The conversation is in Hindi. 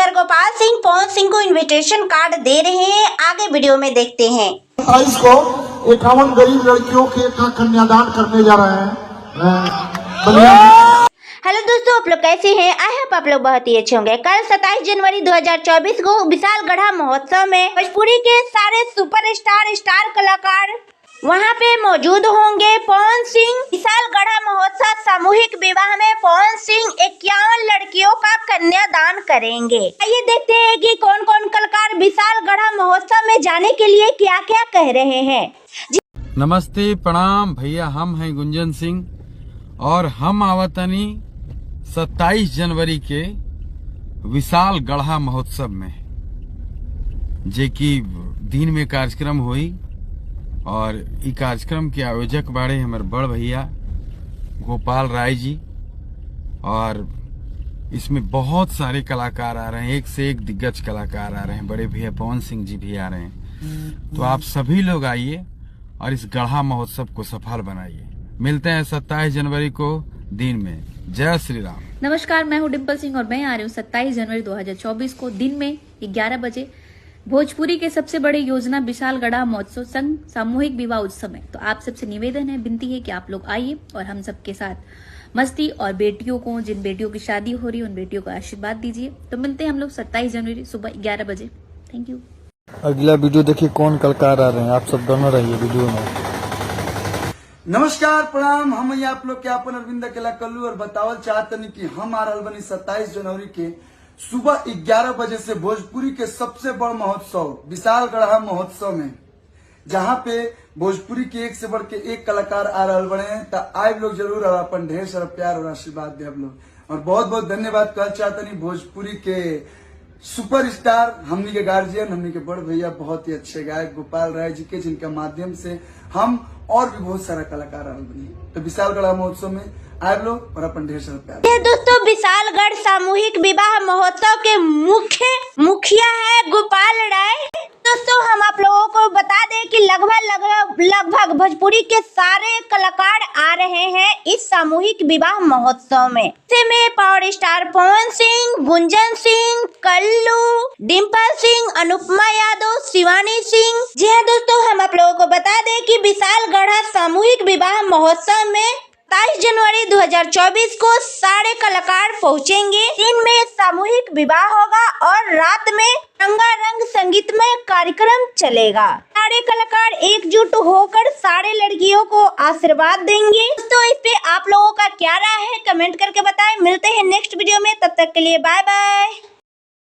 सिंगर गोपाल सिंह पवन सिंह को इनविटेशन कार्ड दे रहे हैं, आगे वीडियो में देखते हैं। 27 को 51 गरीब लड़कियों के का कन्यादान करने जा रहे हैं। हेलो दोस्तों, आप लोग कैसे हैं? आई होप आप लोग बहुत ही अच्छे होंगे। कल 27 जनवरी 2024 को विशालगढ़ महोत्सव में भोजपुरी के सारे स्टार कलाकार वहां पे मौजूद होंगे। पवन सिंह विशालगढ़ महोत्सव सामूहिक विवाह में पवन सिंह 51 लड़कियों का कन्यादान करेंगे। आइए देखते हैं कि कौन कौन कलाकार विशालगढ़ महोत्सव में जाने के लिए क्या क्या कह रहे हैं। नमस्ते प्रणाम भैया, हम हैं गुंजन सिंह और हम आवतनी 27 जनवरी के विशालगढ़ महोत्सव में जे की दिन में कार्यक्रम हुई और इ कार्यक्रम के आयोजक बाड़े हमारे बड़ भैया गोपाल राय जी और इसमें बहुत सारे कलाकार आ रहे हैं, एक से एक दिग्गज कलाकार आ रहे हैं। बड़े भैया पवन सिंह जी भी आ रहे हैं। तो आप सभी लोग आइए और इस गढ़ा महोत्सव को सफल बनाइए। मिलते हैं 27 जनवरी को दिन में। जय श्री राम। नमस्कार, मैं हूँ डिम्पल सिंह और मैं आ रही हूँ 27 जनवरी 2024 को दिन में 11 बजे भोजपुरी के सबसे बड़े योजना विशालगढ़ महोत्सव संघ सामूहिक विवाह उत्सव में। तो आप सबसे निवेदन है, विनती है कि आप लोग आइए और हम सबके साथ मस्ती और बेटियों को, जिन बेटियों की शादी हो रही है उन बेटियों को आशीर्वाद दीजिए। तो मिलते हैं हम लोग 27 जनवरी सुबह 11 बजे। Thank you. अगला वीडियो देखिए कौन कलाकार आ रहे हैं, आप सब दोनों रहिए वीडियो में। नमस्कार प्रणाम, हम यहाँ आप लोग के अपन अरविंद अकेला कल्लू और बतावल चाहतनी कि हम आ रहल बनी 27 जनवरी के सुबह 11 बजे से भोजपुरी के सबसे बड़ महोत्सव विशालगढ़ महोत्सव में, जहाँ पे भोजपुरी के एक से बढ़ के एक कलाकार आ रहल बने हैं। तो आप लोग जरूर और अपन ढेर सारा प्यार और आशीर्वाद दे हम लोग। और बहुत बहुत धन्यवाद कर चाहतनी भोजपुरी के सुपरस्टार, हमनी के गार्जियन, हमनी के बड़ भैया, बहुत ही अच्छे गायक गोपाल राय जी के, जिनके माध्यम से हम और भी बहुत सारा कलाकार आने बनी। तो विशालगढ़ महोत्सव में आप लोग और अपन ढेर सारा प्यार। ये दोस्तों विशालगढ़ सामूहिक विवाह महोत्सव के मुखिया है गोपाल राय। दोस्तों हम आप लोगों को बता दें कि लगभग भोजपुरी के सारे कलाकार आ रहे हैं इस सामूहिक विवाह महोत्सव में। इसमें पावर स्टार पवन सिंह, गुंजन सिंह, कल्लू, डिम्पल सिंह, अनुपमा यादव, शिवानी सिंह। जी हाँ दोस्तों, हम आप लोगों को बता दें कि विशालगढ़ सामूहिक विवाह महोत्सव में 27 जनवरी 2024 को सारे कलाकार पहुंचेंगे। दिन में सामूहिक विवाह होगा और रात में रंगारंग संगीतमय कार्यक्रम चलेगा। सारे कलाकार एकजुट होकर सारे लड़कियों को आशीर्वाद देंगे। तो इस पे आप लोगों का क्या राय है, कमेंट करके बताएं। मिलते हैं नेक्स्ट वीडियो में, तब तक के लिए बाय बाय।